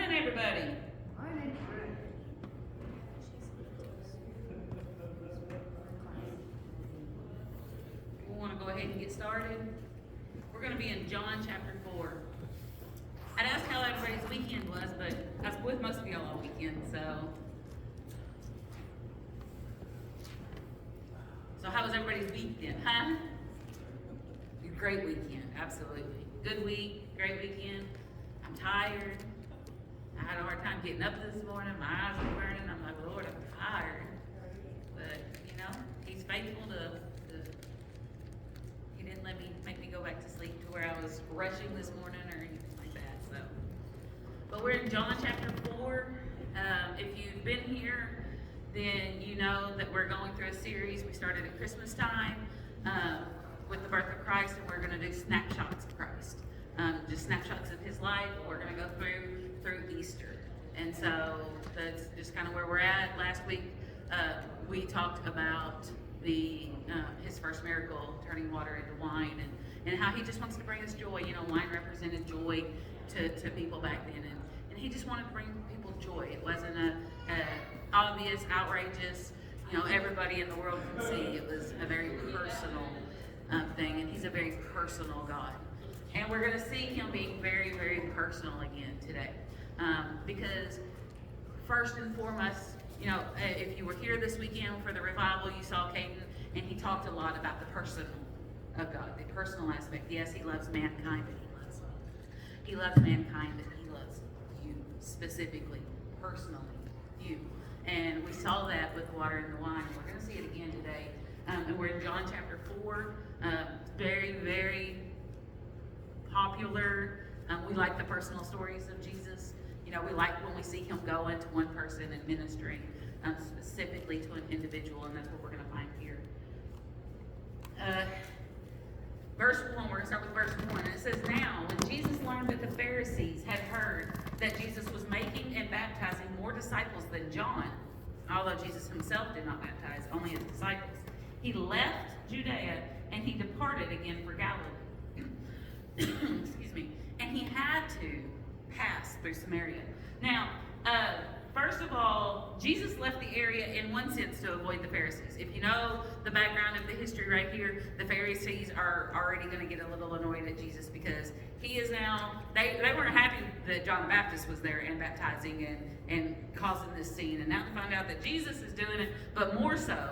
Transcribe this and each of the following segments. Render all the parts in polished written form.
morning, everybody. Morning. We want to go ahead and get started. We're going to be in John chapter 4. I'd ask how everybody's weekend was, but I was with most of y'all all weekend, so how was everybody's week then, huh? Great weekend, absolutely. Good week, great weekend. I'm tired. I had a hard time getting up this morning. My eyes were burning. I'm like, Lord, I'm tired. But, you know, he's faithful to he didn't make me go back to sleep to where I was rushing this morning or anything like that. So, but we're in John chapter 4. If you've been here, then you know that we're going through a series. We started at Christmas time with the birth of Christ, and we're going to do snapshots of Christ. Just snapshots of his life. We're going to go through Easter. And so that's just kind of where we're at. Last week we talked about his first miracle, turning water into wine, and how he just wants to bring us joy. You know, wine represented joy to people back then, and he just wanted to bring people joy. It wasn't a obvious, outrageous, you know, everybody in the world can see. It was a very personal thing, and he's a very personal God. And we're going to see him being very, very personal again today. Because first and foremost, you know, if you were here this weekend for the revival, you saw Caden, and he talked a lot about the personal of God, the personal aspect. Yes, he loves mankind, but he loves mankind, but he loves you specifically, personally, you. And we saw that with water and the wine. We're going to see it again today. And we're in John chapter 4. Very, very popular. We like the personal stories of Jesus. You know, we like when we see him go into one person and ministering specifically to an individual, and that's what we're going to find here. Verse 1, we're going to start with verse 1. And it says, "Now, when Jesus learned that the Pharisees had heard that Jesus was making and baptizing more disciples than John, although Jesus himself did not baptize, only his disciples, he left Judea and he departed again for Galilee." Excuse me. And he had to pass through Samaria. Now, first of all, Jesus left the area in one sense to avoid the Pharisees. If you know the background of the history right here, the Pharisees are already going to get a little annoyed at Jesus because he is now, they weren't happy that John the Baptist was there and baptizing and causing this scene. And now they find out that Jesus is doing it, but more so.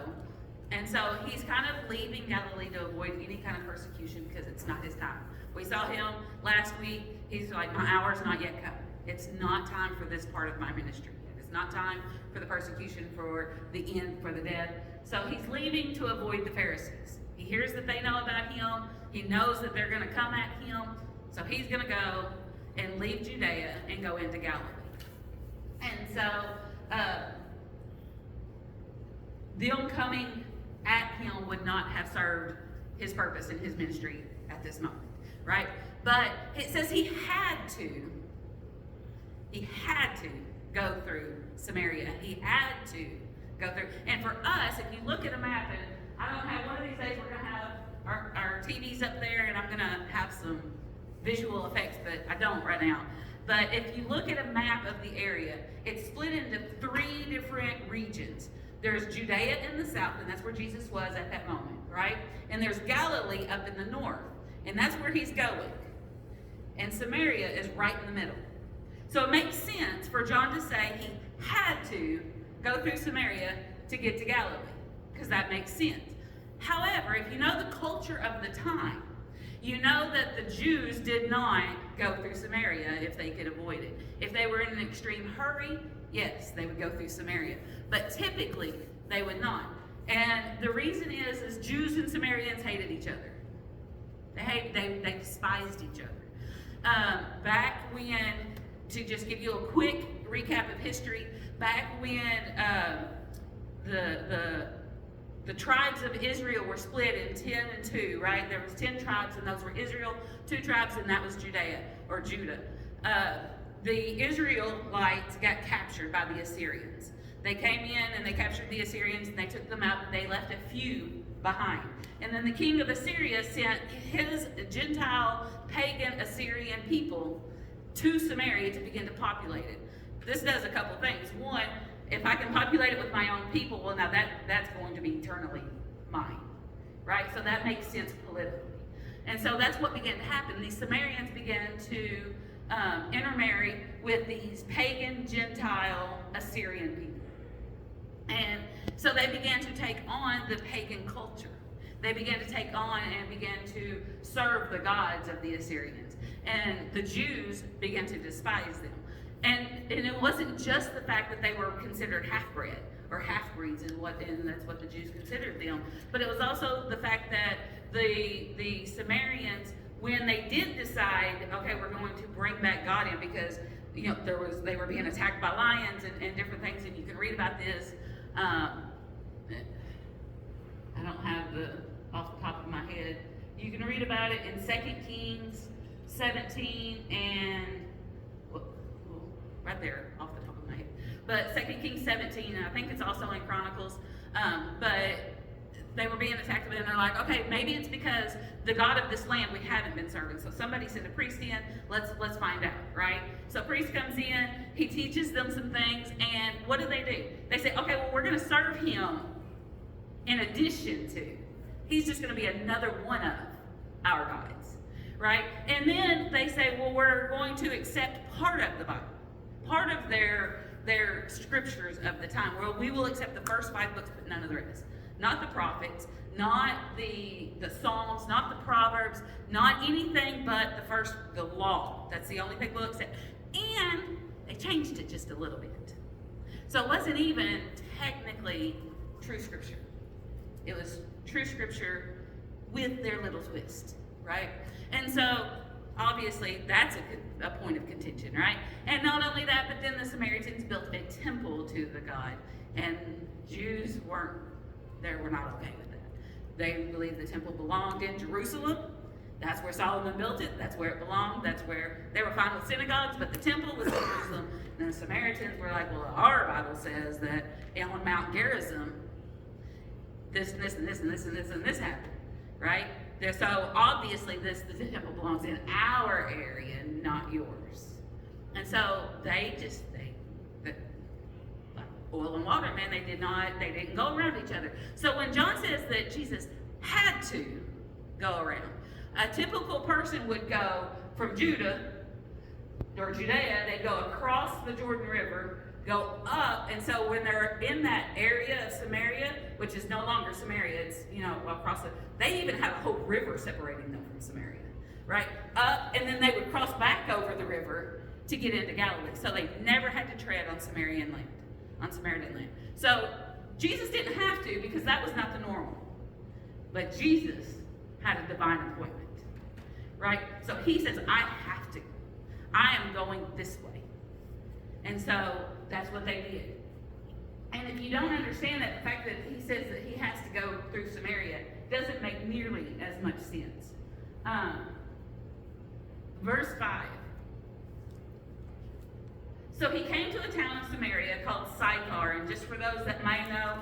And so he's kind of leaving Galilee to avoid any kind of persecution because it's not his time. We saw him last week. He's like, my hour's not yet come. It's not time for this part of my ministry. It's not time for the persecution, for the end, for the dead. So he's leaving to avoid the Pharisees. He hears that they know about him. He knows that they're going to come at him. So he's going to go and leave Judea and go into Galilee. And so them coming at him would not have served his purpose in his ministry at this moment, right? But it says he had to go through Samaria. He had to go through. And for us, if you look at a map, and I don't have, one of these days we're going to have our TVs up there, and I'm going to have some visual effects, but I don't right now. But if you look at a map of the area, it's split into 3 different regions. There's Judea in the south, and that's where Jesus was at that moment, right? And there's Galilee up in the north, and that's where he's going. And Samaria is right in the middle. So it makes sense for John to say he had to go through Samaria to get to Galilee, because that makes sense. However, if you know the culture of the time, you know that the Jews did not go through Samaria if they could avoid it. If they were in an extreme hurry, yes, they would go through Samaria. But typically, they would not. And the reason is Jews and Samaritans hated each other. They despised each other. Back when, to just give you a quick recap of history, back when the tribes of Israel were split in 10 and 2, right? There was 10 tribes, and those were Israel, 2 tribes, and that was Judea, or Judah. The Israelites got captured by the Assyrians. They came in and they captured the Assyrians, and they took them out, and they left a few behind. And then the king of Assyria sent his Gentile, pagan Assyrian people to Samaria to begin to populate it. This does a couple things. One, if I can populate it with my own people, well, now that's going to be eternally mine, right? So that makes sense politically. And so that's what began to happen. These Samaritans began to intermarry with these pagan, Gentile, Assyrian people. And so they began to take on the pagan culture. They began to take on and began to serve the gods of the Assyrians. And the Jews began to despise them. And it wasn't just the fact that they were considered half-bred or half-breeds, and that's what the Jews considered them. But it was also the fact that the Samaritans, when they did decide, okay, we're going to bring back God in, because they were being attacked by lions and different things, and you can read about this. I don't have off the top of my head. You can read about it in 2 Kings 17 and right there off the top of my head. But 2 Kings 17, and I think it's also in Chronicles. But they were being attacked, and they're like, okay, maybe it's because the God of this land we haven't been serving. So somebody sent a priest in. Let's find out, right? So priest comes in. He teaches them some things, and what do? They say, okay, well, we're going to serve him in addition to. He's just going to be another one of our gods, right? And then they say, well, we're going to accept part of the Bible, part of their scriptures of the time. Well, we will accept the first 5 books, but none of the rest. Not the prophets, not the Psalms, not the Proverbs, not anything but the law. That's the only thing we'll accept. And they changed it just a little bit. So it wasn't even technically true scripture. It was true scripture with their little twist, right? And so obviously that's a point of contention, right? And not only that, but then the Samaritans built a temple to the god, and Jews were not okay with that. They believed the temple belonged in Jerusalem. That's where Solomon built it. That's where it belonged. That's where they were fine with synagogues, but the temple was in Jerusalem. And the Samaritans were like, well, our Bible says that on Mount Gerizim, this and this and this and this and this and this happened, right? So obviously the temple belongs in our area, not yours. And so they like oil and water, man, they didn't go around each other. So when John says that Jesus had to go around, a typical person would go from Judah or Judea, they'd go across the Jordan River, go up, and so when they're in that area of Samaria, which is no longer Samaria, it's, across they even have a whole river separating them from Samaria, right? Up, and then they would cross back over the river to get into Galilee. So they never had to tread on Samaritan land. So Jesus didn't have to, because that was not the normal. But Jesus had a divine appointment, right? So he says, I have to. I am going this way. And so that's what they did. And if you don't understand that, the fact that he says that he has to go through Samaria doesn't make nearly as much sense. Verse 5. So he came to a town of Samaria called Sychar, and just for those that may know,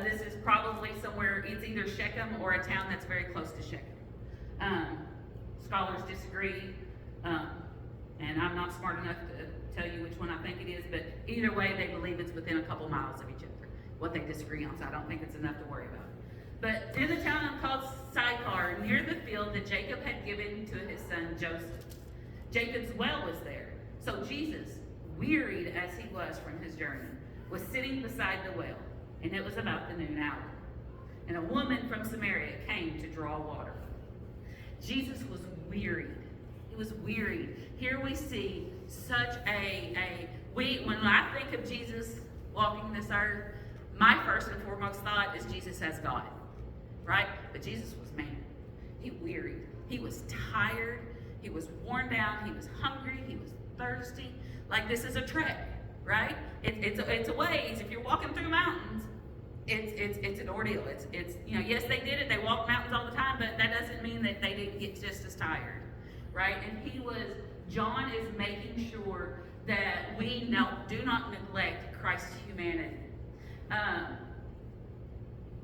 this is probably somewhere, it's either Shechem or a town that's very close to Shechem. Scholars disagree, and I'm not smart enough to tell you which one I think it is, but either way, they believe it's within a couple miles of each other, what they disagree on, so I don't think it's enough to worry about. But in a town called Sychar, near the field that Jacob had given to his son Joseph, Jacob's well was there. So Jesus, wearied as he was from his journey, was sitting beside the well, and it was about the noon hour. And a woman from Samaria came to draw water. Jesus was wearied. He was wearied. Here we see such when I think of Jesus walking this earth, my first and foremost thought is Jesus as God, right? But Jesus was man. He wearied. He was tired. He was worn down. He was hungry. He was thirsty. Like, this is a trek, right? It's a ways. If you're walking through mountains, it's an ordeal. It's yes, they did it. They walked mountains all the time, but that doesn't mean that they didn't get just as tired, right? And John is making sure that we do not neglect Christ's humanity.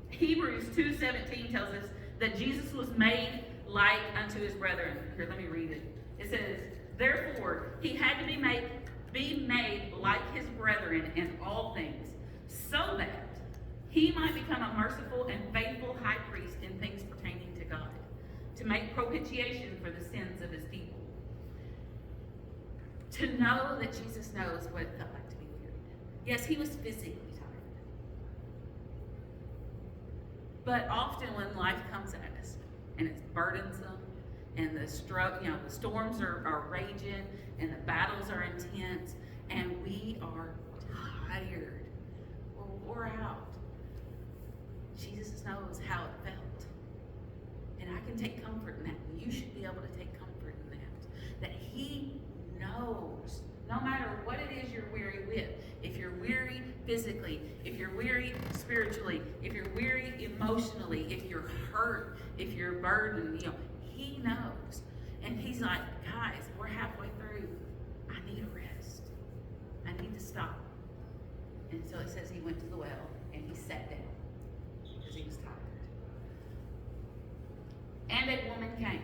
Hebrews 2:17 tells us that Jesus was made like unto his brethren. Here, let me read it. It says, Therefore, he had to be made like his brethren in all things, so that he might become a merciful and faithful high priest in things pertaining to God, to make propitiation for the sins of his people. To know that Jesus knows what it felt like to be weary. Yes, he was physically tired. But often when life comes at us and it's burdensome and the storms are raging and the battles are intense and we are tired or wore out, Jesus knows how it felt. And I can take comfort in that. And you should be able to take comfort in that. That he knows, no matter what it is you're weary with, if you're weary physically, if you're weary spiritually, if you're weary emotionally, if you're hurt, if you're burdened, he knows. And he's like, guys, we're halfway through. I need a rest. I need to stop. And so it says he went to the well and he sat down because he was tired. And a woman came.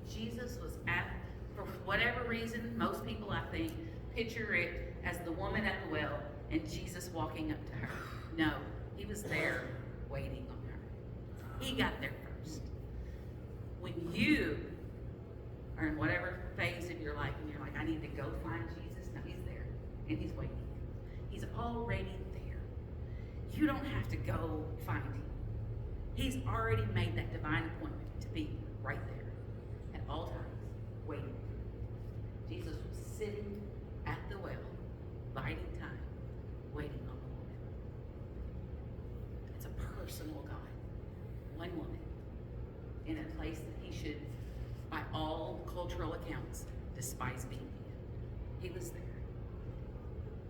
Jesus was for whatever reason, most people, I think, picture it as the woman at the well and Jesus walking up to her. No, he was there waiting on her. He got there first. When you are in whatever phase of your life and you're like, I need to go find Jesus, no, he's there and he's waiting. He's already there. You don't have to go find him. He's already made that divine appointment to be right there at all times, waiting. Jesus was sitting at the well, biding time, waiting on the woman. It's a personal God. One woman in a place that he should, by all cultural accounts, despise being in. He was there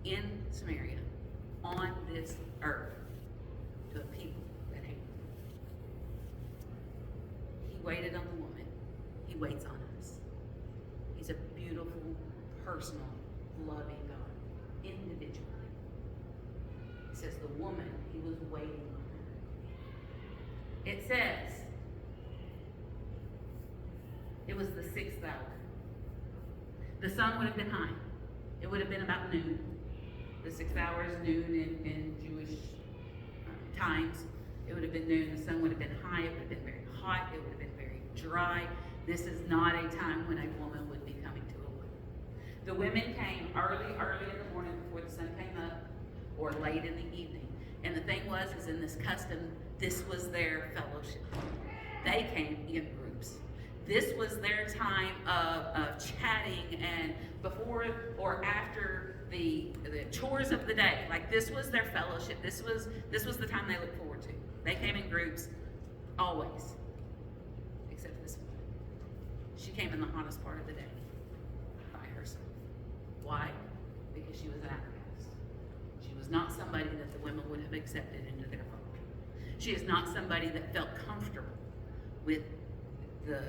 in Samaria, on this earth, to a people that hate him. He waited on the woman. He waits on us. He's a beautiful, personal, loving God, individually. It says the woman, he was waiting on her. It says, it was the 6th hour. The sun would have been high. It would have been about noon. The 6th hour is noon in Jewish times. It would have been noon. The sun would have been high. It would have been very hot. It would have been very dry. This is not a time when a woman would be coming to a well. The women came early in the morning before the sun came up, or late in the evening. And the thing is in this custom, this was their fellowship. They came in groups. This was their time of chatting, and before or after the chores of the day. Like, this was their fellowship. This was the time they looked forward to. They came in groups, always. Except this one. She came in the hottest part of the day by herself. Why? Because she was an outcast. She was not somebody that the women would have accepted into their fold. She is not somebody that felt comfortable with the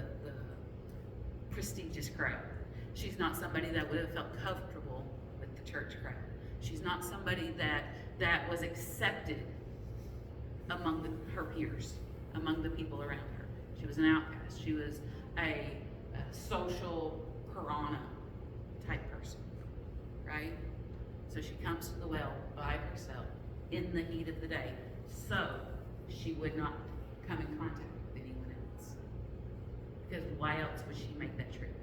prestigious crowd. She's not somebody that would have felt comfortable with the church crowd. She's not somebody that was accepted among her peers, among the people around her. She was an outcast. She was a social piranha type person, right? So she comes to the well by herself in the heat of the day, so she would not come in contact with anyone else. Because why else would she make that trip?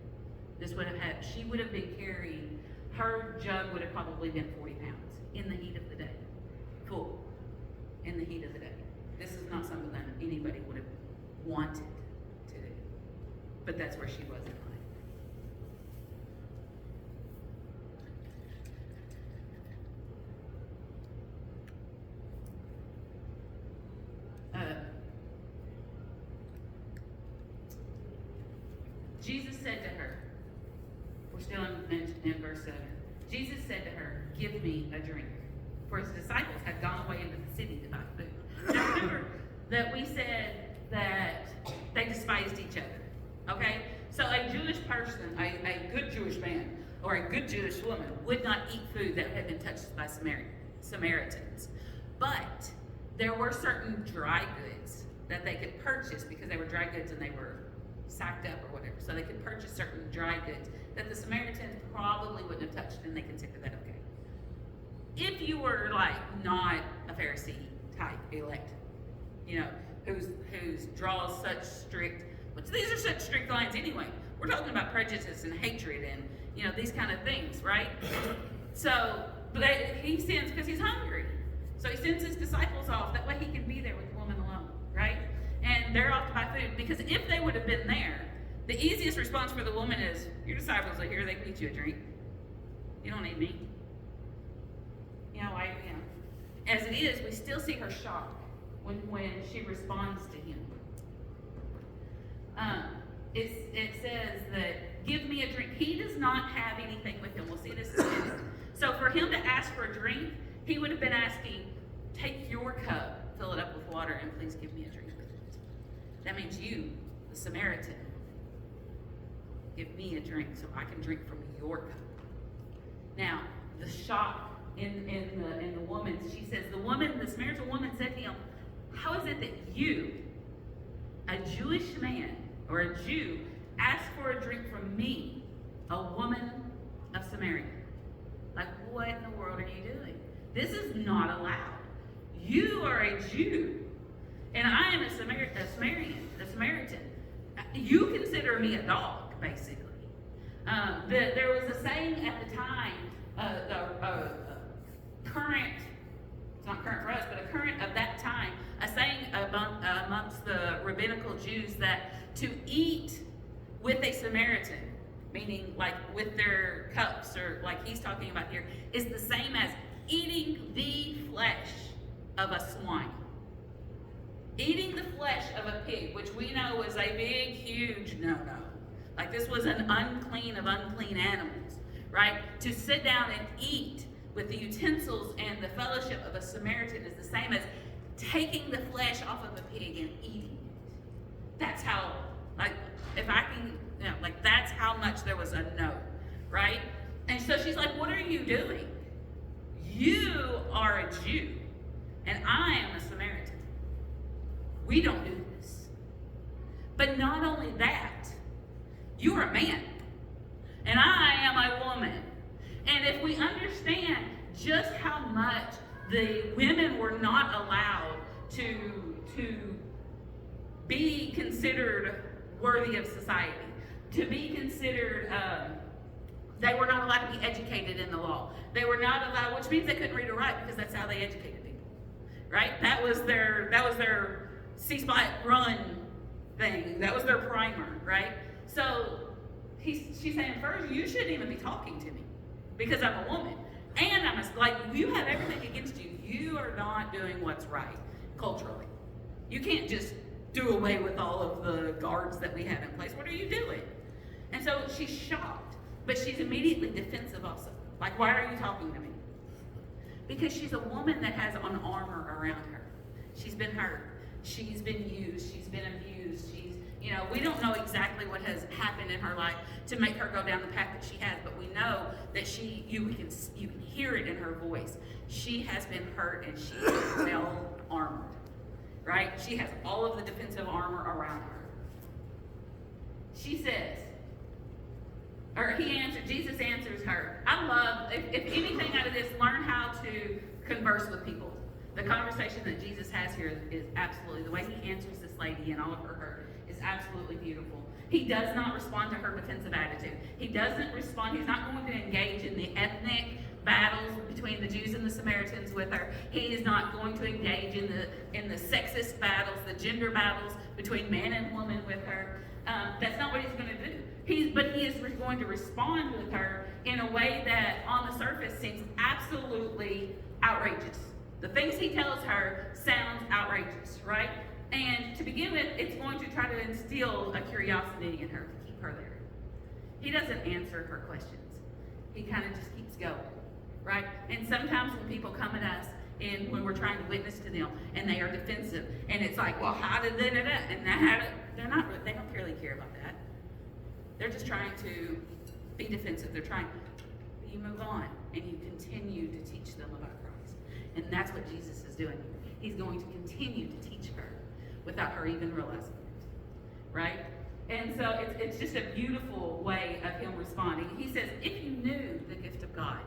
She would have been carrying, her jug would have probably been 40 pounds in the heat of the day, full, in the heat of the day. This is not something that anybody would have wanted to do, but that's where she was in life. Jesus said to her, we're still in verse 7. Jesus said to her, give me a drink. For his disciples had gone away into the city to buy food. Now remember that we said that they despised each other. Okay? So a Jewish person, a good Jewish man, or a good Jewish woman would not eat food that had been touched by Samaritans. But there were certain dry goods that they could purchase because they were dry goods and they were sacked up or whatever. So they could purchase certain dry goods that the Samaritans probably wouldn't have touched, and they considered that okay. If you were like not a Pharisee type elect, you know, who's draws such strict, which these are such strict lines anyway. We're talking about prejudice and hatred and, you know, these kind of things, right? So, but he sends because he's hungry. So he sends his disciples off. That way he can be there with the woman alone, right? And they're off to buy food. Because if they would have been there, the easiest response for the woman is, your disciples are here, they can get you a drink. You don't need me. As it is, we still see her shocked when she responds to him. It says that, give me a drink. He does not have anything with him. We'll see this in a minute. So for him to ask for a drink, he would have been asking, take your cup, fill it up with water, and please give me a drink with it. That means you, the Samaritan, give me a drink so I can drink from your cup. Now, the shock in the woman, she says, the Samaritan woman said to him, how is it that you, a Jewish man or a Jew, ask for a drink from me, a woman of Samaria? Like, what in the world are you doing? This is not allowed. You are a Jew, and I am a Samaritan. You consider me a dog, basically. There was a saying at the time, current, it's not current for us, but a current of that time, a saying amongst the rabbinical Jews that to eat with a Samaritan, meaning like with their cups, or like he's talking about here, is the same as eating the flesh of a swine. Eating the flesh of a pig, which we know is a big, huge no-no. Like this was an unclean of unclean animals, right? To sit down and eat with the utensils and the fellowship of a Samaritan is the same as taking the flesh off of a pig and eating it. That's how, like, if I can, you know, like that's how much there was a no, right? And so she's like, what are you doing? You are a Jew, and I am a Samaritan. We don't do this. But not only that, you're a man, and I am a woman. And if we understand just how much the women were not allowed to be considered worthy of society, to be considered, they were not allowed to be educated in the law. They were not allowed, which means they couldn't read or write because that's how they educated people, right? That was their C-spot run thing. That was their primer, right? So she's saying, first, you shouldn't even be talking to me because I'm a woman. And you have everything against you. You are not doing what's right culturally. You can't just do away with all of the guards that we have in place. What are you doing? And so she's shocked, but she's immediately defensive also. Like, why are you talking to me? Because she's a woman that has an armor around her. She's been hurt. She's been used. She's been abused. We don't know exactly what has happened in her life to make her go down the path that she has, but we know that you can hear it in her voice. She has been hurt and she is well armored, right? She has all of the defensive armor around her. She says, Jesus answers her. I love, if anything out of this, learn how to converse with people. The conversation that Jesus has here is absolutely, the way he answers this lady and all of her hurt is absolutely beautiful. He does not respond to her defensive attitude. He doesn't respond, he's not going to engage in the ethnic battles between the Jews and the Samaritans with her. He is not going to engage in the sexist battles, the gender battles between man and woman with her. That's not what he's going to do. But he is going to respond with her in a way that on the surface seems absolutely outrageous. The things he tells her sound outrageous, right? And to begin with, it's going to try to instill a curiosity in her to keep her there. He doesn't answer her questions. He kind of just keeps going, right? And sometimes when people come at us and when we're trying to witness to them and they are defensive, and it's like, well, how did they do that? And they don't really care about that. They're just trying to be defensive. They're trying, you move on and you continue to teach them about Christ. And that's what Jesus is doing. He's going to continue to teach her without her even realizing it, right? And so it's just a beautiful way of him responding. He says, if you knew the gift of God,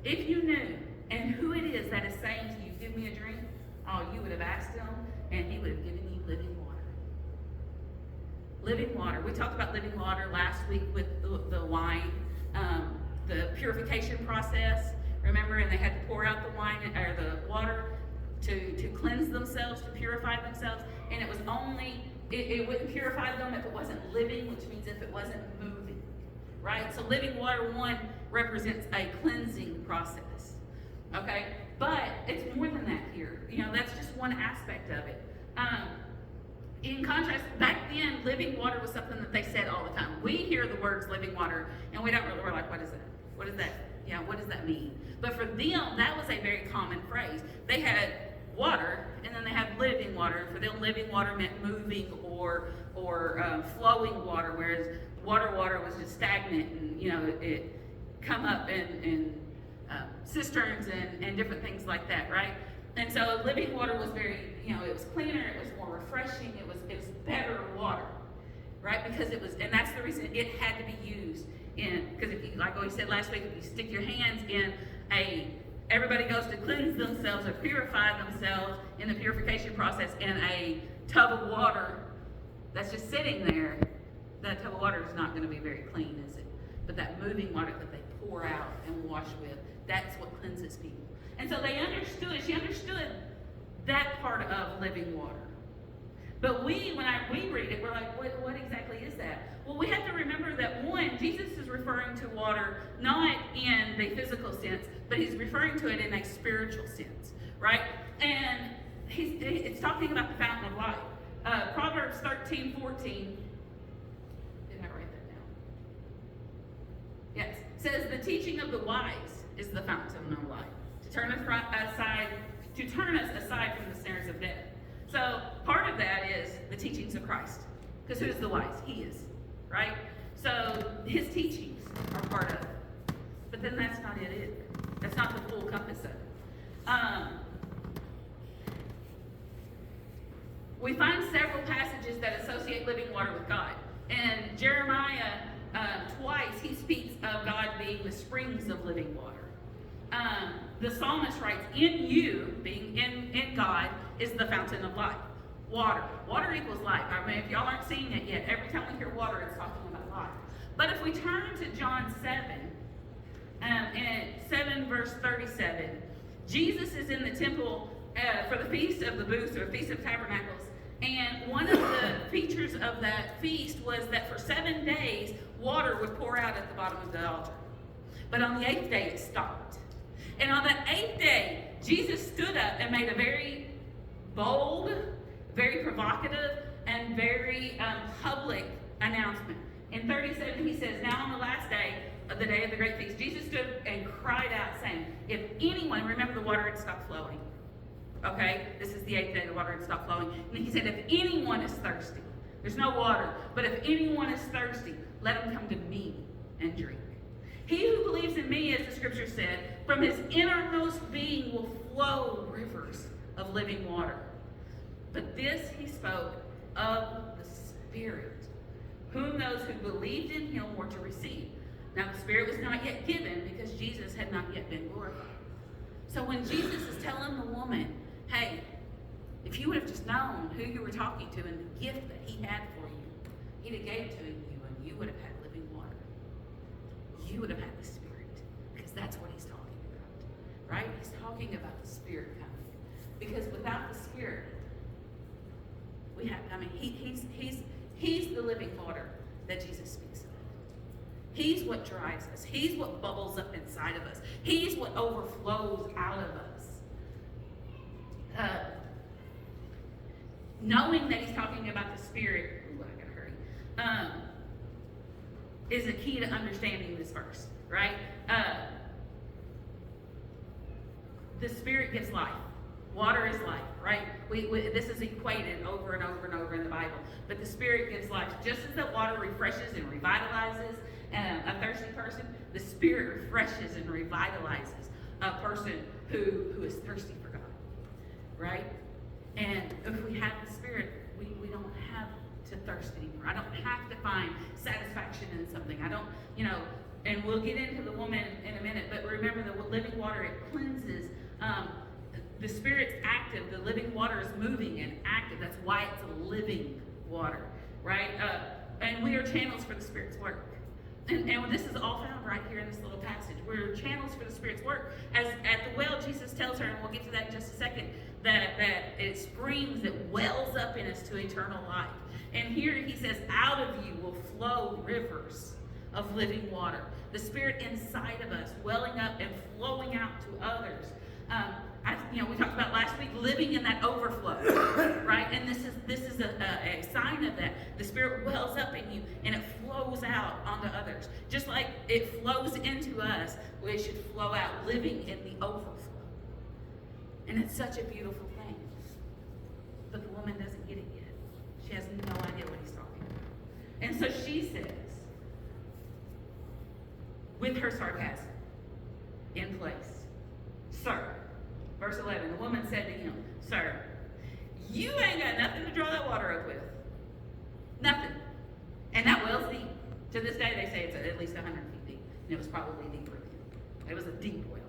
if you knew, and who it is that is saying to you, give me a drink, oh, you would have asked him, and he would have given you living water. Living water. We talked about living water last week with the wine, the purification process. Remember, and they had to pour out the wine or the water to cleanse themselves, to purify themselves, and it was only, it wouldn't purify them if it wasn't living, which means if it wasn't moving, right? So living water, one, represents a cleansing process, okay? But it's more than that here. That's just one aspect of it. In contrast, back then, living water was something that they said all the time. We hear the words living water, and we're like, what is that? What is that? Yeah, what does that mean? But for them, that was a very common phrase. They had water, and then they had living water. For them, living water meant moving or flowing water, whereas water was just stagnant, and it come up in cisterns and different things like that, right? And so living water was very, it was cleaner, it was more refreshing, it was better water, right? Because it was, and that's the reason it had to be used in, because if you, like we said last week, if you stick your hands in everybody goes to cleanse themselves or purify themselves in the purification process in a tub of water that's just sitting there, that tub of water is not going to be very clean, is it? But that moving water that they pour out and wash with, that's what cleanses people. And so she understood that part of living water. But when we read it, we're like, what exactly is that? Well, we have to remember that, one, Jesus is referring to water not in the physical sense, but he's referring to it in a spiritual sense, right? And it's talking about the fountain of life. Proverbs 13:14. Did I write that down? Yes. Says, the teaching of the wise is the fountain of life, to turn us aside from the snares of death. So part of that is the teachings of Christ. Because who's the wise? He is, right? So his teachings are part of it. But then that's not it either. That's not the full compass of it. We find several passages that associate living water with God. And Jeremiah, twice, he speaks of God being the springs of living water. The psalmist writes, in you, being in God, is the fountain of life. Water equals life. I mean, if y'all aren't seeing it yet, every time we hear water, it's talking about life. But if we turn to John 7, and 7 verse 37, Jesus is in the temple for the Feast of the Booths, or Feast of Tabernacles, and one of the features of that feast was that for 7 days, water would pour out at the bottom of the altar. But on the 8th day, it stopped. And on that 8th day, Jesus stood up and made a very bold, very provocative, and very public announcement. In 37, he says, now on the last day of the day of the great feast, Jesus stood and cried out, saying, if anyone, remember the water had stopped flowing. Okay, this is the 8th day, the water had stopped flowing. And he said, if anyone is thirsty, there's no water, but if anyone is thirsty, let him come to me and drink. He who believes in me, as the scripture said, from his innermost being will flow rivers of living water. But this he spoke of the Spirit, whom those who believed in him were to receive. Now the Spirit was not yet given because Jesus had not yet been glorified. So when Jesus is telling the woman, hey, if you would have just known who you were talking to and the gift that he had for you, he'd have gave it to you and you would have had living water. You would have had the Spirit, because that's what he's talking about, right? He's talking about the Spirit coming. Because without the Spirit, he's the living water that Jesus speaks of. He's what drives us. He's what bubbles up inside of us. He's what overflows out of us. Knowing that he's talking about the Spirit, I gotta hurry, is a key to understanding this verse, right? The Spirit gives life. Water is life, right? This is equated over and over and over in the Bible. But the Spirit gives life. Just as the water refreshes and revitalizes a thirsty person, the Spirit refreshes and revitalizes a person who is thirsty for God, right? And if we have the Spirit, we don't have to thirst anymore. I don't have to find satisfaction in something. I don't, and we'll get into the woman in a minute, but remember the living water, it cleanses. The Spirit's active. The living water is moving and active. That's why it's a living water, right? And we are channels for the Spirit's work. And this is all found right here in this little passage. We're channels for the Spirit's work. As at the well, Jesus tells her, and we'll get to that in just a second, that it springs, it wells up in us to eternal life. And here he says, out of you will flow rivers of living water. The Spirit inside of us, welling up and flowing out to others. We talked about last week living in that overflow, right? And this is a sign of that. The Spirit wells up in you and it flows out onto others. Just like it flows into us, it should flow out, living in the overflow. And it's such a beautiful thing. But the woman doesn't get it yet. She has no idea what he's talking about. And so she says, with her sarcasm in place, "Sir," verse 11, the woman said to him, "Sir, you ain't got nothing to draw that water up with. Nothing." And that well's deep. To this day, they say it's at least 100 feet deep. And it was probably deeper then. It was a deep well.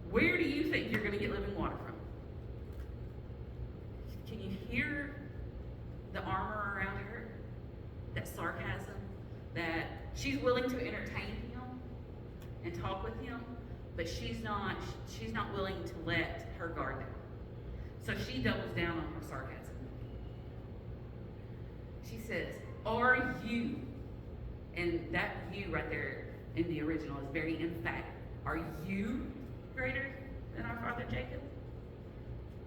Where do you think you're going to get living water from? Can you hear the armor around her? That sarcasm? That she's willing to entertain him and talk with him, but she's not willing to let her guard down. So she doubles down on her sarcasm. She says, "Are you," and that "you" right there in the original is very emphatic. "Are you greater than our father Jacob?"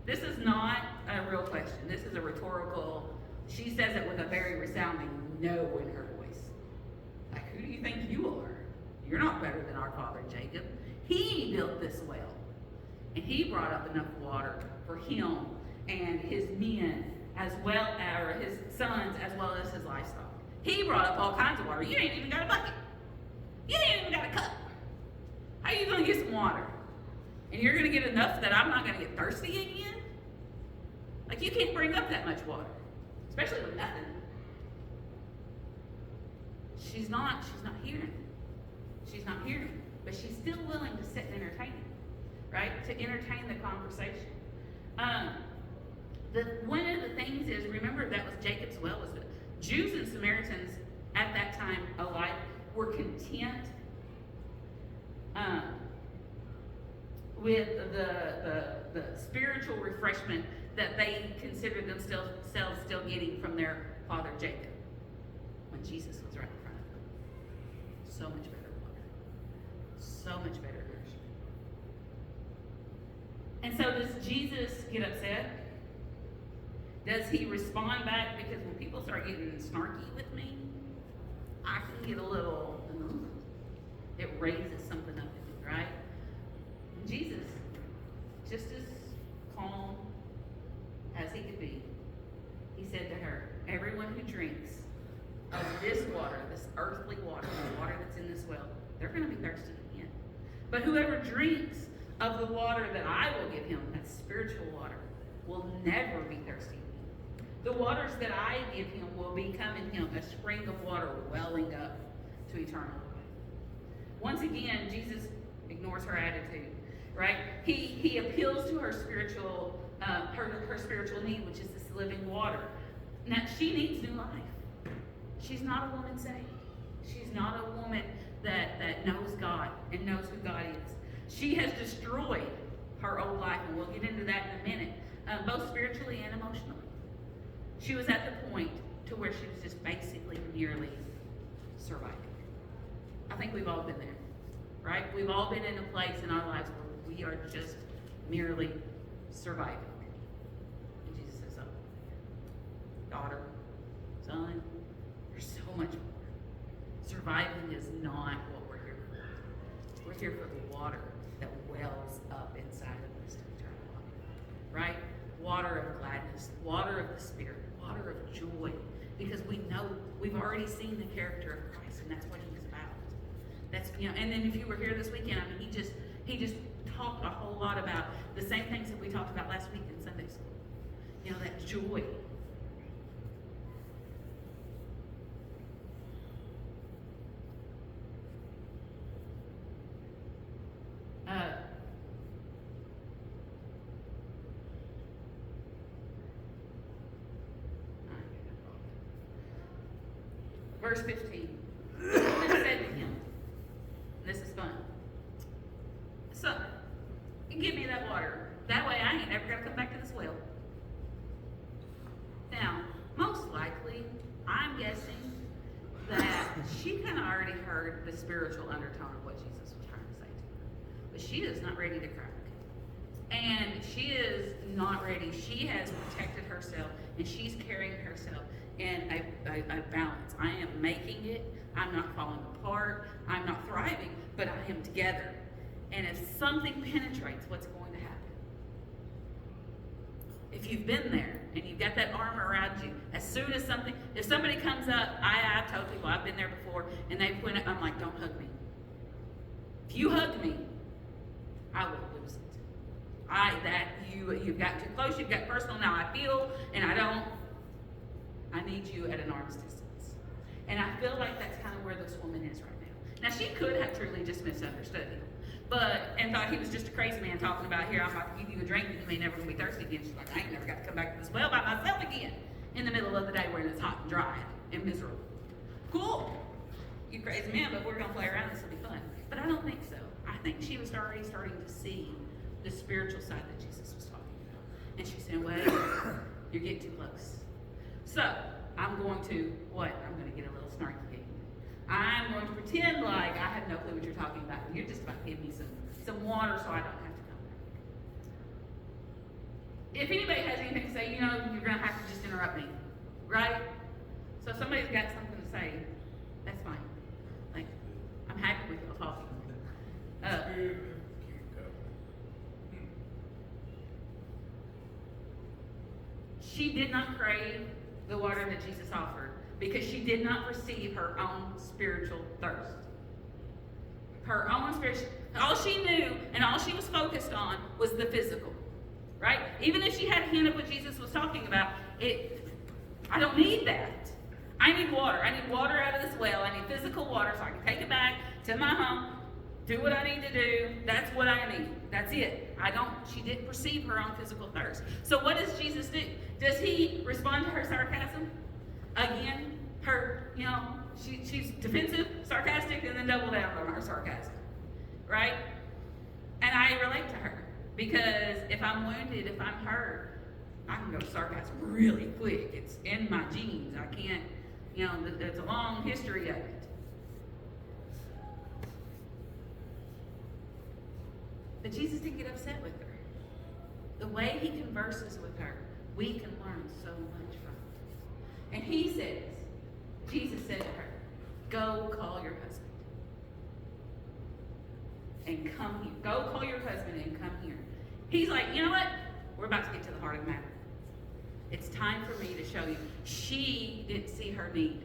This is not a real question. This is a rhetorical. She says it with a very resounding no in her voice. Like, who do you think you are? You're not better than our father Jacob. He built this well, and he brought up enough water for him and his men, as well as his sons, as well as his livestock. He brought up all kinds of water. You ain't even got a bucket. You ain't even got a cup. How are you going to get some water? And you're going to get enough that I'm not going to get thirsty again? Like, you can't bring up that much water, especially with nothing. She's not hearing. She's not hearing. But she's still willing to sit and entertain him, right? To entertain the conversation. One of the things is, remember, that was Jacob's well. Was it? Jews and Samaritans at that time alike were content with the spiritual refreshment that they considered themselves still getting from their father Jacob when Jesus was right in front of them. So much better water. So much better nourishment. And so does Jesus get upset? Does he respond back? Because when people start getting snarky with me, I can get a little, it raises something up in me, right? Jesus, just as calm as he could be, he said to her, "Everyone who drinks of this water, this earthly water, the water that's in this well, they're going to be thirsty again. But whoever drinks of the water that I will give him, that spiritual water, will never be thirsty again. The waters that I give him will become in him a spring of water welling up to eternal life." Once again, Jesus ignores her attitude, right? He appeals to her spiritual her spiritual need, which is this living water. Now, she needs new life. She's not a woman saved. She's not a woman that knows God and knows who God is. She has destroyed her old life, and we'll get into that in a minute, both spiritually and emotionally. She was at the point to where she was just basically merely surviving. I think we've all been there, right? We've all been in a place in our lives where we are just merely surviving. And Jesus says, "Oh, daughter, son, there's so much more. Surviving is not what we're here for. We're here for the water that wells up inside of us to eternal life, right? Water of gladness, water of the Spirit, water of joy, because we know we've already seen the character of Christ, and that's what he's about. That's, and then if you were here this weekend, I mean, he just talked a whole lot about the same things that we talked about last week in Sunday school. That joy, Verse 15. The woman said to him, and this is fun, "Son, give me that water. That way I ain't never got to come back to this well." Now, most likely, I'm guessing that she kind of already heard the spiritual undertone of what Jesus was trying to say to her. But she is not ready to crack. And she is not ready. She has protected herself, and she's carrying herself in a balance. I am making it. I'm not falling apart. I'm not thriving, but I am together. And if something penetrates, what's going to happen? If you've been there and you've got that arm around you, as soon as if somebody comes up, I've told people, I've been there before, and they point up, I'm like, don't hug me. If you hug me, I will lose it. You've got too close, you've got personal, now I feel, and I need you at an arm's distance. And I feel like that's kind of where this woman is right now. Now, she could have truly just misunderstood him, and thought he was just a crazy man talking about, here, I'm about to give you a drink, and you may never be thirsty again. She's like, I ain't never got to come back to this well by myself again in the middle of the day when it's hot and dry and miserable. Cool. You crazy man, but we're going to play around. This will be fun. But I don't think so. I think she was already starting to see the spiritual side that Jesus was talking about. And she said, well, you're getting too close. So, I'm going to get a little snarky again. I'm going to pretend like I have no clue what you're talking about. You're just about to give me some water so I don't have to come back. If anybody has anything to say, you're going to have to just interrupt me. Right? So if somebody's got something to say, that's fine. Like, I'm happy with y'all talking. She did not crave the water that Jesus offered because she did not receive her own spiritual thirst. Her own spiritual, all she knew and all she was focused on was the physical, right? Even if she had a hint of what Jesus was talking about, I don't need that. I need water. I need water out of this well. I need physical water so I can take it back to my home, do what I need to do. That's what I need. That's it. She didn't perceive her own physical thirst. So what does Jesus do? Does he respond to her sarcasm? Again, she's defensive, sarcastic, and then double down on her sarcasm. Right? And I relate to her. Because if I'm wounded, if I'm hurt, I can go to sarcasm really quick. It's in my genes. I can't, there's a long history of it. But Jesus didn't get upset with her. The way he converses with her, we can learn so much from it. And Jesus said to her, go call your husband and come here. Go call your husband and come here. He's like, you know what? We're about to get to the heart of the matter. It's time for me to show you. She didn't see her need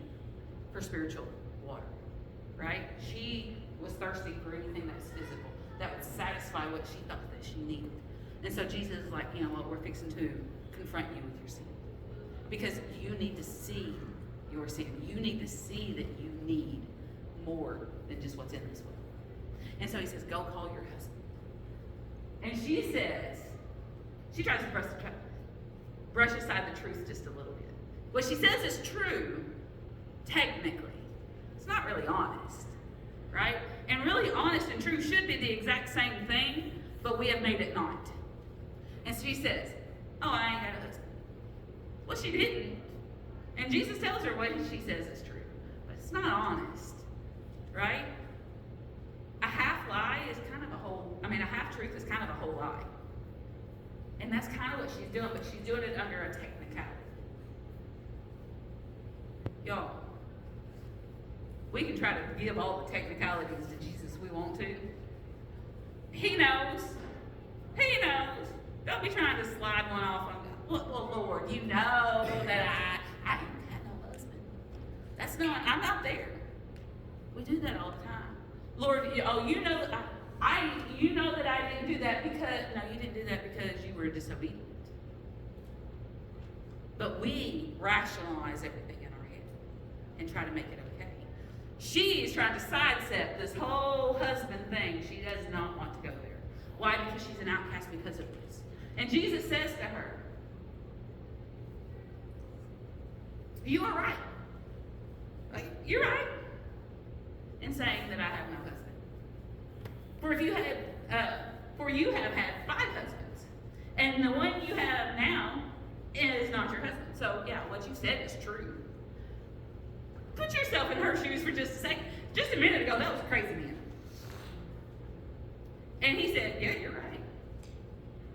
for spiritual water, right? She was thirsty for anything that was physical, that would satisfy what she thought that she needed. And so Jesus is like, you know what? We're fixing to confront you with your sin. Because you need to see your sin. You need to see that you need more than just what's in this world. And so he says, go call your husband. And she tries to brush aside the truth just a little bit. What she says is true, technically. It's not really honest, right? And really honest and true should be the exact same thing, but we have made it not. And so she says, oh, I ain't got a husband. Well, she didn't. And Jesus tells her what she says is true. But it's not honest, right? A half lie is kind of a half truth is kind of a whole lie. And that's kind of what she's doing, but she's doing it under a technicality. Y'all, we can try to give all the technicalities to Jesus we want to. He knows. He knows. Don't be trying to slide one off on God. Well, Lord, you know that I ain't got no husband. I'm not there. We do that all the time. Lord, you know that I didn't do that because, no, you didn't do that because you were disobedient. But we rationalize everything in our head and try to make it okay. She is trying to sidestep this whole husband thing. She does not want to go there. Why? Because she's an outcast because of this. And Jesus says to her, you are right. Like, you're right in saying that I have no husband. For you have had 5 husbands, and the one you have now is not your husband. So yeah, what you said is true. Put yourself in her shoes for just a second. Just a minute ago, that was a crazy man. And he said, yeah, you're right.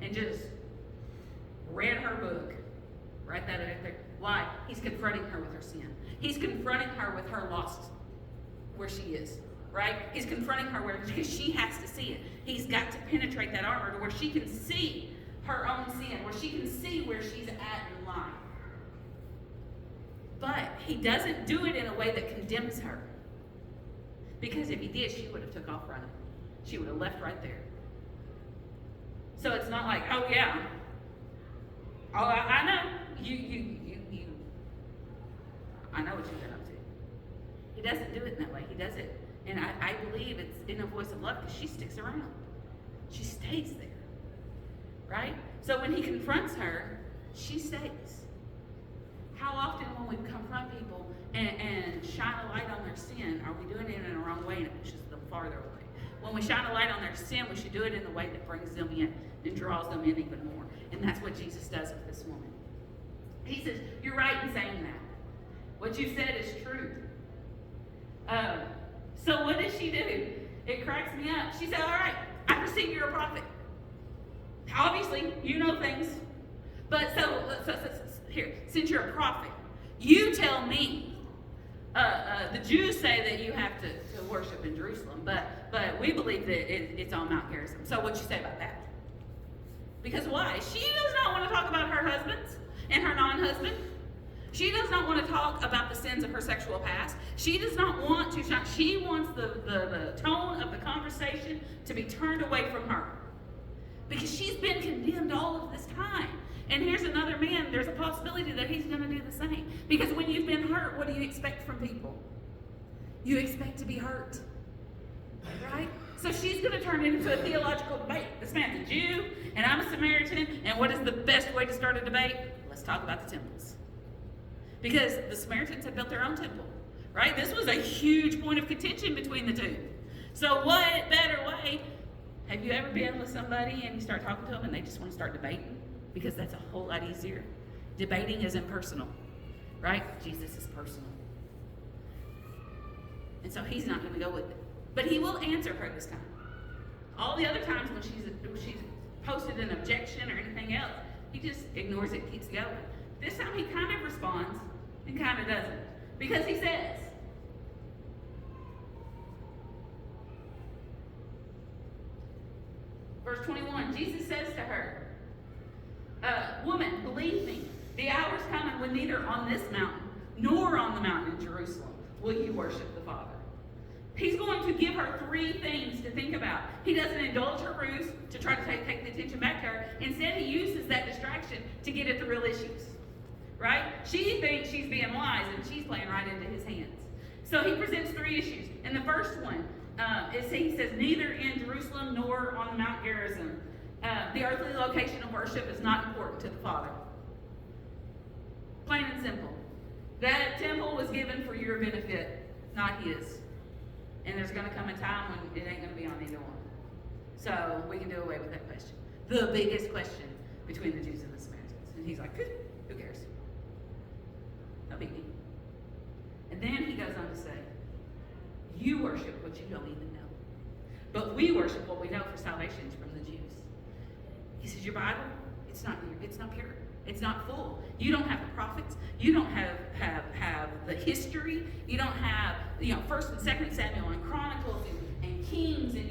And just read her book. Right there. Why? He's confronting her with her sin. He's confronting her with her lost where she is. Right? He's confronting her because she has to see it. He's got to penetrate that armor to where she can see her own sin, where she can see where she's at in life. But he doesn't do it in a way that condemns her. Because if he did, she would have took off running. She would have left right there. So it's not like, oh yeah, oh I know, I know what you've been up to. He doesn't do it in that way. He does it, and I believe it's in a voice of love because she sticks around. She stays there, right? So when he confronts her, she stays. How often when we confront people and shine a light on their sin, are we doing it in a wrong way and it pushes them farther away? When we shine a light on their sin, we should do it in a way that brings them in and draws them in even more. And that's what Jesus does with this woman. He says, you're right in saying that. What you said is true. So what does she do? It cracks me up. She said, all right, I perceive you're a prophet. Obviously, you know things. But so here, since you're a prophet, you tell me. The Jews say that you have to worship in Jerusalem, but we believe that it's on Mount Gerizim. So what you say about that? Because why? She does not want to talk about her husbands and her non-husband. She does not want to talk about the sins of her sexual past. She does not want to shine. She wants the tone of the conversation to be turned away from her. Because she's been condemned all of this time. And here's another man, there's a possibility that he's going to do the same. Because when you've been hurt, what do you expect from people? You expect to be hurt. Right? So she's going to turn it into a theological debate. This man's a Jew, and I'm a Samaritan, and what is the best way to start a debate? Let's talk about the temples. Because the Samaritans had built their own temple. Right? This was a huge point of contention between the two. So what better way? Have you ever been with somebody and you start talking to them and they just want to start debating? Because that's a whole lot easier. Debating is impersonal, right? Jesus is personal. And so he's not going to go with it. But he will answer her this time. All the other times when she's posted an objection or anything else, he just ignores it, keeps going. This time he kind of responds and kind of doesn't. Because he says, verse 21, Jesus says to her, woman, believe me, the hour's coming when neither on this mountain nor on the mountain in Jerusalem will you worship the Father. He's going to give her 3 things to think about. He doesn't indulge her ruse to try to take the attention back to her. Instead, he uses that distraction to get at the real issues. Right? She thinks she's being wise, and she's playing right into his hands. So he presents 3 issues. And the first one is he says, neither in Jerusalem nor on the Mount Gerizim. The earthly location of worship is not important to the Father. Plain and simple. That temple was given for your benefit, not his. And there's going to come a time when it ain't going to be on either one. So we can do away with that question. The biggest question between the Jews and the Samaritans. And he's like, who cares? No biggie. And then he goes on to say, you worship what you don't even know. But we worship what we know, for salvation is from the Jews. He says, your Bible, it's not pure. It's not full. You don't have the prophets. You don't have the history. You don't have 1st and 2nd Samuel and Chronicles and Kings, and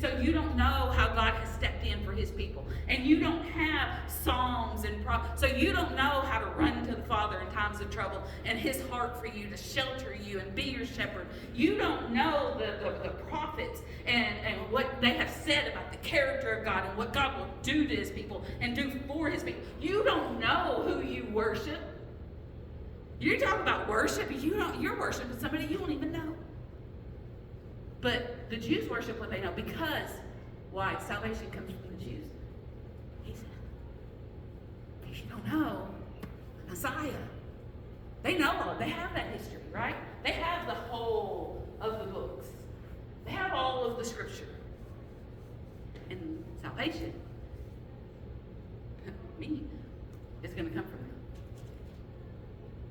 so you don't know how God has stepped in for his people. And you don't have Psalms and so you don't know how to run to the Father in times of trouble and his heart for you to shelter you and be your shepherd. You don't know the prophets and what they have said about the character of God and what God will do to his people and do for his people. You don't know who you worship. You talk about worship, you're worshiping somebody you don't even know. But the Jews worship what they know because, why? Salvation comes from the Jews. He said, because you don't know the Messiah. They know all, they have that history, right? They have the whole of the books. They have all of the scripture. And salvation, me, is going to come from them.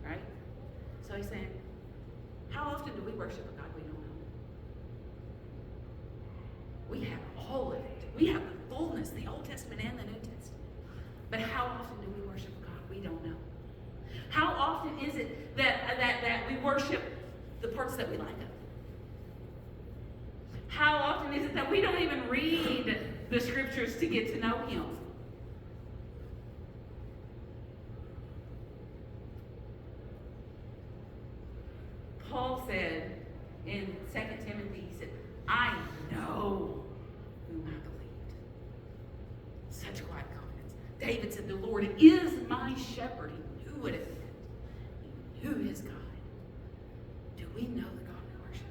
Right? So he's saying, how often do we worship a God we don't know? We have all of it. We have the fullness, the Old Testament and the New Testament. But how often do we worship a God we don't know? How often is it that we worship the parts that we like of? How often is it that we don't even read the scriptures to get to know Him? Paul said in 2 Timothy, he said, I know whom I believed. Such quiet confidence. David said, the Lord is my shepherd. He knew what it meant. He knew his God. Do we know the God we worship?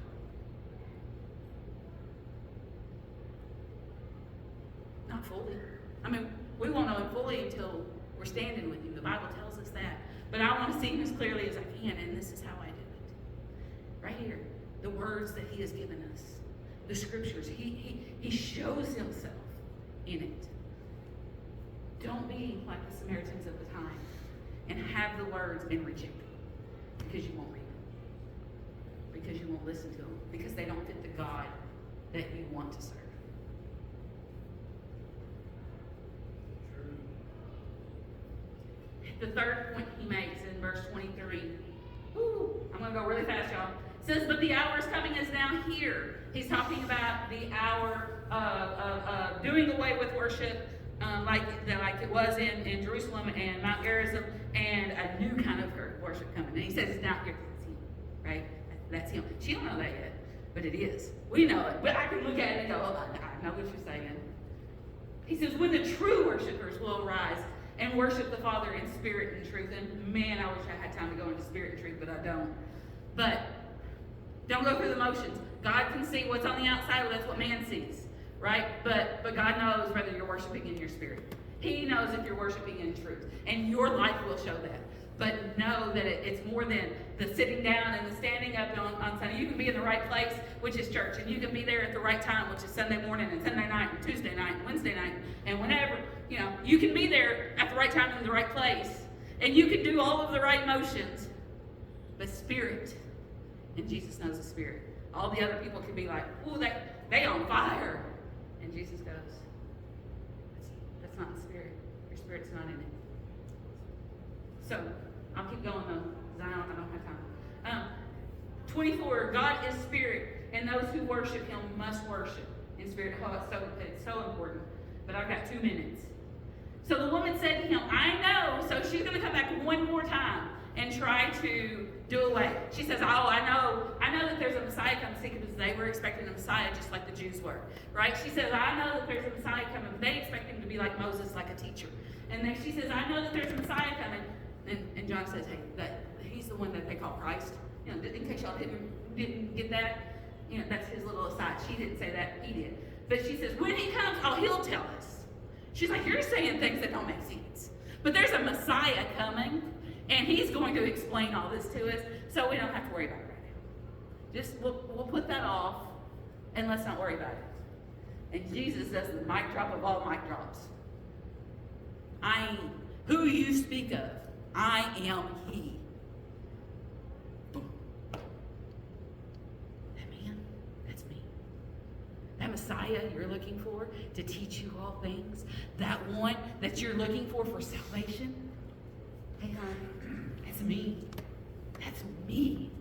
Not fully. I mean, we won't know Him fully until we're standing with Him. The Bible tells us that. But I want to see Him as clearly as I can, and this is how I do it. Right here, the words that He has given us, the scriptures. He shows Himself in it. Don't be like the Samaritans of the time and have the words and reject them because you won't read them, because you won't listen to them, because they don't fit the God that you want to serve. The third point he makes in verse 23. I'm going to go really fast, y'all. It says, but the hour is coming is now here. He's talking about the hour of doing away with worship like it was in Jerusalem and Mount Gerizim, and a new kind of worship coming. And he says it's now here. That's Him, right? That's Him. She don't know that yet, but it is. We know it. But I can look at it and go, oh, I know what you're saying. He says, when the true worshipers will arise and worship the Father in spirit and truth. And man, I wish I had time to go into spirit and truth, but I don't. But don't go through the motions. God can see what's on the outside, well, that's what man sees, right? But God knows whether you're worshiping in your spirit. He knows if you're worshiping in truth. And your life will show that. But know that it's more than the sitting down and the standing up on Sunday. You can be in the right place, which is church. And you can be there at the right time, which is Sunday morning and Sunday night and Tuesday night and Wednesday night. And whenever, you can be there at the right time in the right place. And you can do all of the right motions. But spirit, and Jesus knows the spirit. All the other people can be like, ooh, they on fire. And Jesus goes, that's not the spirit. Your spirit's not in it. So, I'll keep going though, because I don't have time. 24, God is spirit, and those who worship Him must worship in spirit. Oh, it's so important. But I've got 2 minutes. So the woman said to him, I know. So she's going to come back one more time and try to do away. She says, I know that there's a Messiah coming, because they were expecting a Messiah just like the Jews were, right? She says, I know that there's a Messiah coming, but they expect Him to be like Moses, like a teacher. And then she says, I know that there's a Messiah coming. And John says, hey, that He's the one that they call Christ. In case y'all didn't get that, that's his little aside. She didn't say that, he did. But she says, when He comes, He'll tell us. She's like, you're saying things that don't make sense. But there's a Messiah coming, and He's going to explain all this to us, so we don't have to worry about it right now. Just, we'll put that off, and let's not worry about it. And Jesus does the mic drop of all mic drops. Who you speak of, I am He. Boom. That man, that's me. That Messiah you're looking for to teach you all things, that one that you're looking for salvation, hey, hon, that's me. That's me.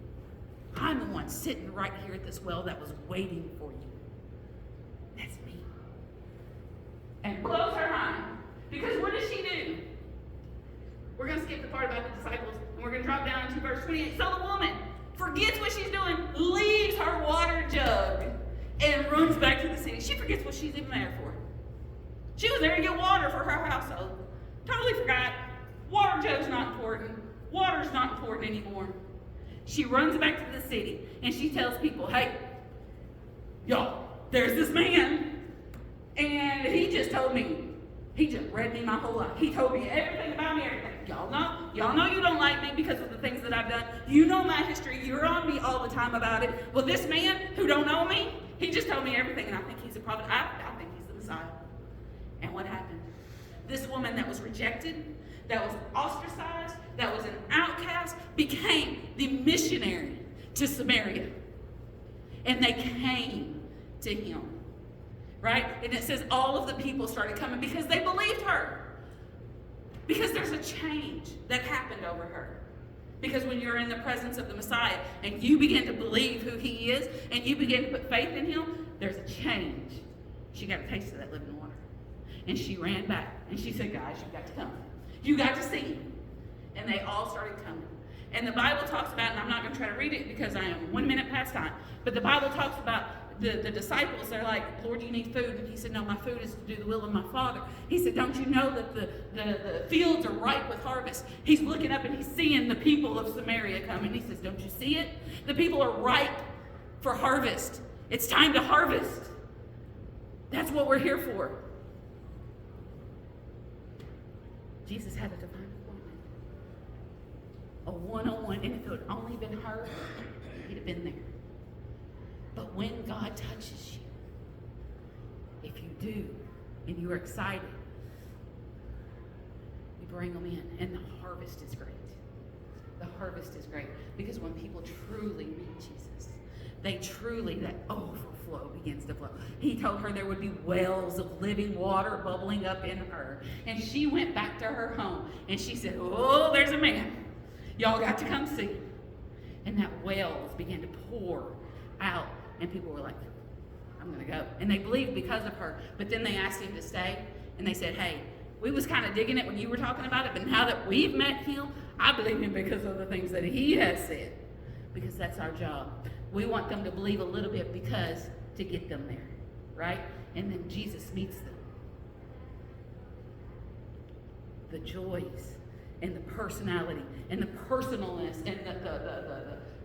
I'm the one sitting right here at this well that was waiting for you. That's me. And blows her mind. Because what does she do? We're going to skip the part about the disciples, and we're going to drop down to verse 28. So the woman forgets what she's doing, leaves her water jug, and runs back to the city. She forgets what she's even there for. She was there to get water for her household. Totally forgot. Water jug's not important. Water's not important anymore. She runs back to the city, and she tells people, hey, y'all, there's this man, and he just told me. He just read me my whole life. He told me everything about me, everything. Y'all know you don't like me because of the things that I've done. You know my history. You're on me all the time about it. Well, this man who don't know me, he just told me everything, and I think he's a prophet. I think he's the Messiah. And what happened? This woman that was rejected, that was ostracized, that was an outcast, became the missionary to Samaria. And they came to him. Right? And it says all of the people started coming because they believed her. Because there's a change that happened over her. Because when you're in the presence of the Messiah and you begin to believe who he is and you begin to put faith in him, there's a change. She got a taste of that living water. And she ran back and she said, guys, you've got to come. You got to see him. And they all started coming. And the Bible talks about, and I'm not going to try to read it because I am 1 minute past time, but the Bible talks about the disciples. They're like, Lord, you need food. And he said, no, my food is to do the will of my Father. He said, don't you know that the fields are ripe with harvest? He's looking up and he's seeing the people of Samaria coming. He says, don't you see it? The people are ripe for harvest. It's time to harvest. That's what we're here for. Jesus had a divine appointment. A one-on-one. And if it had only been her, he'd have been there. But when God touches you, if you do, and you're excited, you bring them in, and the harvest is great. The harvest is great because when people truly meet Jesus, that overflow begins to flow. He told her there would be wells of living water bubbling up in her. And she went back to her home, and she said, oh, there's a man. Y'all got to come see. And that wells began to pour out. And people were like, I'm going to go. And they believed because of her. But then they asked him to stay. And they said, hey, we was kind of digging it when you were talking about it. But now that we've met him, I believe him because of the things that he has said. Because that's our job. We want them to believe a little bit because to get them there. Right? And then Jesus meets them. The joys and the personality and the personalness and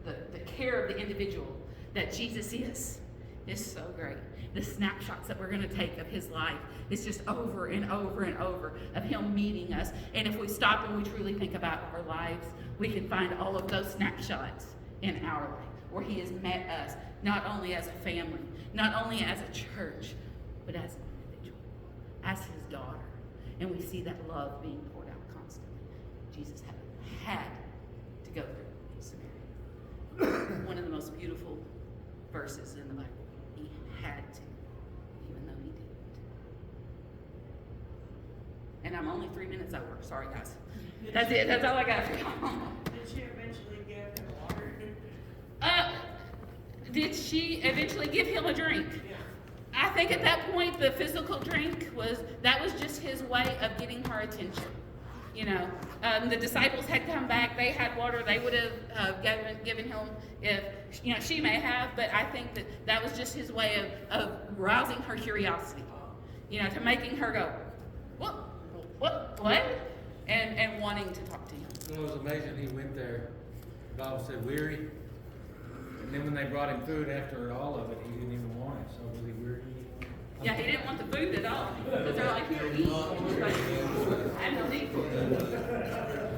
the care of the individual that Jesus is so great. The snapshots that we're going to take of his life is just over and over and over of him meeting us. And if we stop and we truly think about our lives, we can find all of those snapshots in our life where he has met us, not only as a family, not only as a church, but as an individual, as his daughter. And we see that love being poured out constantly. Jesus had to go through Samaria. One of the most beautiful verses in the Bible. He had to, even though he didn't. And I'm only 3 minutes over. Sorry, guys. That's it. That's all I got for y'all. Did she eventually give him water? Did she eventually give him a drink? Yeah. I think at that point the physical drink was just his way of getting her attention. You know, the disciples had come back. They had water. They would have given him if, you know, she may have, but I think that was just his way of rousing her curiosity, you know, to making her go, what? And wanting to talk to him. It was amazing. He went there. The Bible said weary. And then when they brought him food after all of it, he didn't even want it. So was he weary? Yeah, he didn't want the food at all. Because they're like, here, eat. He's like, I have no need for it.